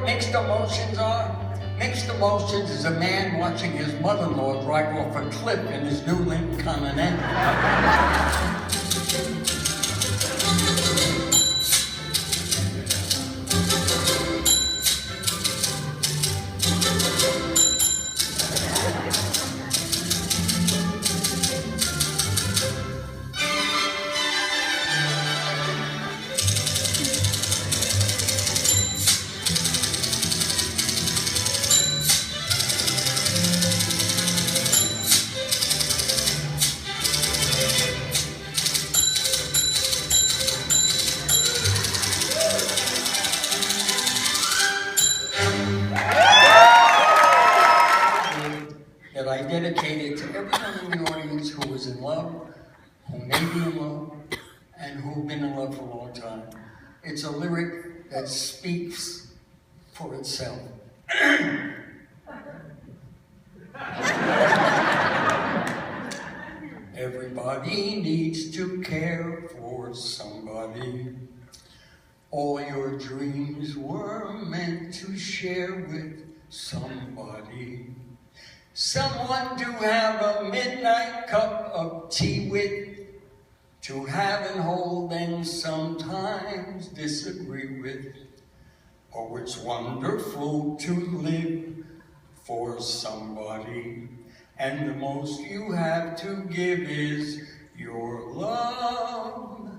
mixed emotions are? Mixed emotions is a man watching his mother-in-law drive off a cliff in his new Lincoln Continental. That I dedicated to everyone in the audience who was in love, who may be in love, and who've been in love for a long time. It's a lyric that speaks for itself. Everybody needs to care for somebody. All your dreams were meant to share with somebody. Someone to have a midnight cup of tea with, to have and hold and sometimes disagree with. Oh, it's wonderful to live for somebody, and the most you have to give is your love.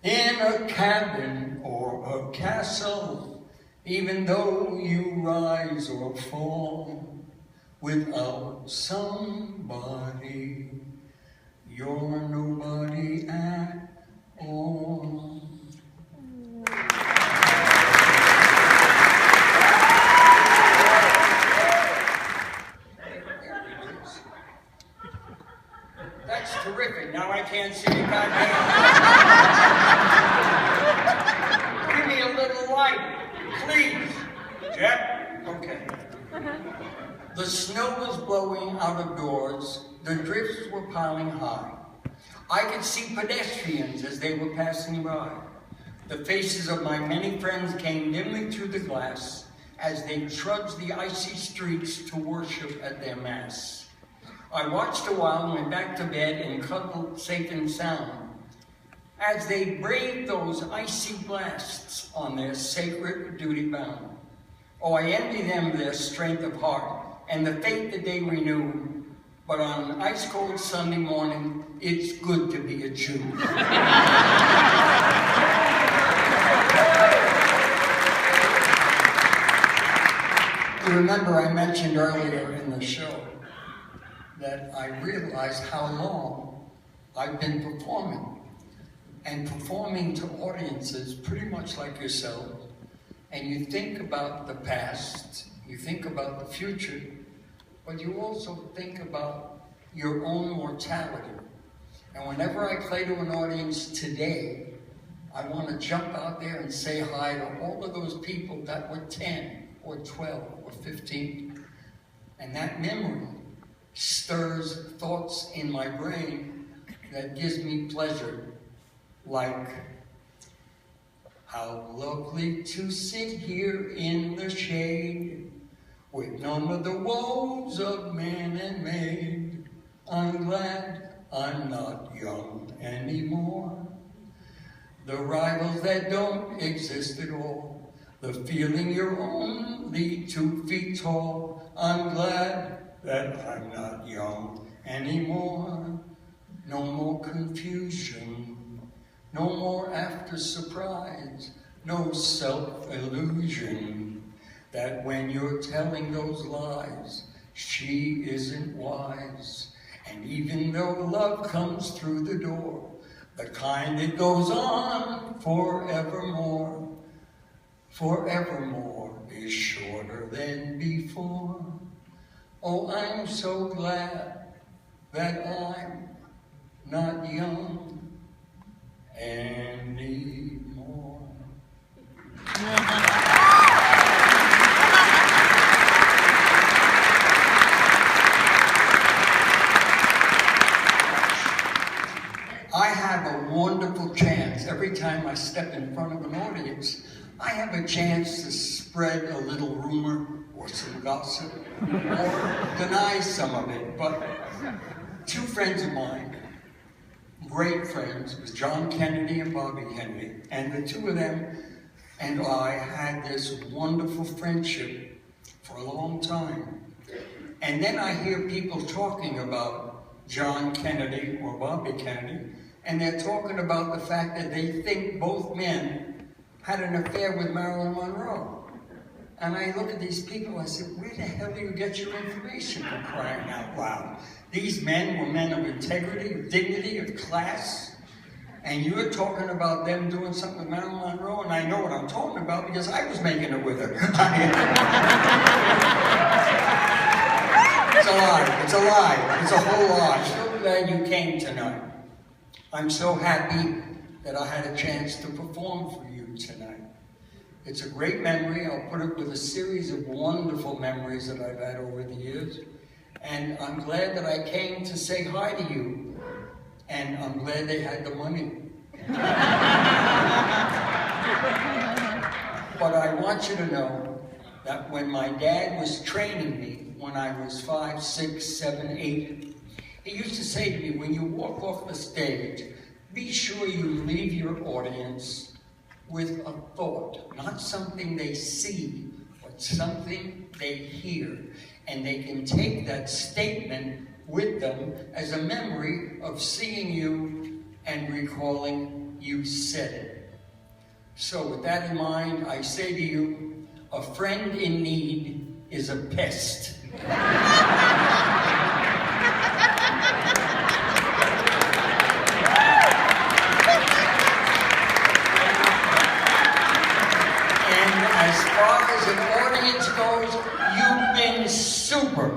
In a cabin or a castle, even though you rise or fall, without somebody, you're nobody at all. That's terrific. Now I can't see a goddamn. Give me a little light, please. Jeff? Okay. The snow was blowing out of doors, the drifts were piling high. I could see pedestrians as they were passing by. The faces of my many friends came dimly through the glass as they trudged the icy streets to worship at their mass. I watched a while and went back to bed and cuddled safe and sound as they braved those icy blasts on their sacred duty bound. Oh, I envy them their strength of heart and the faith that they renew. But on an ice-cold Sunday morning, it's good to be a Jew. You remember I mentioned earlier in the show that I realized how long I've been performing. And performing to audiences pretty much like yourselves. And you think about the past, you think about the future, but you also think about your own mortality. And whenever I play to an audience today, I want to jump out there and say hi to all of those people that were 10 or 12 or 15. And that memory stirs thoughts in my brain that gives me pleasure, like, how lovely to sit here in the shade with none of the woes of man and maid. I'm glad I'm not young anymore. The rivals that don't exist at all, the feeling you're only 2 feet tall. I'm glad that I'm not young anymore. No more confusion, no more after surprise, no self-illusion that when you're telling those lies, she isn't wise. And even though love comes through the door, the kind that goes on forevermore, forevermore is shorter than before. Oh, I'm so glad that I'm not young anymore. I have a wonderful chance every time I step in front of an audience. I have have a chance to spread a little rumor or some gossip or deny some of it, but two friends of mine, great friends, was John Kennedy and Bobby Kennedy, and the two of them and I had this wonderful friendship for a long time. And then I hear people talking about John Kennedy or Bobby Kennedy, and they're talking about the fact that they think both men had an affair with Marilyn Monroe. And I look at these people, I said, where the hell do you get your information, for crying out loud? These men were men of integrity, of dignity, of class, and you're talking about them doing something with Marilyn Monroe, and I know what I'm talking about because I was making it with her. It's a lie, it's a lie, it's a whole lie. I'm so glad you came tonight. I'm so happy that I had a chance to perform for you tonight. It's a great memory. I'll put it with a series of wonderful memories that I've had over the years. And I'm glad that I came to say hi to you. And I'm glad they had the money. But I want you to know that when my dad was training me, when I was 5, 6, 7, 8, he used to say to me, when you walk off the stage, be sure you leave your audience with a thought, not something they see, but something they hear. And they can take that statement with them as a memory of seeing you and recalling you said it. So with that in mind, I say to you, a friend in need is a pest. As far as an audience goes, you've been super.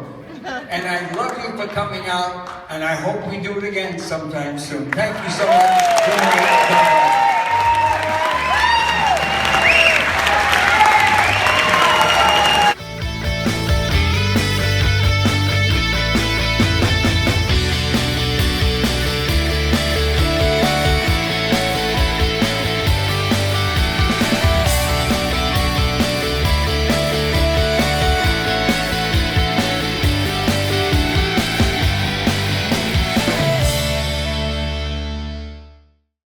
And I love you for coming out, and I hope we do it again sometime soon. Thank you so much.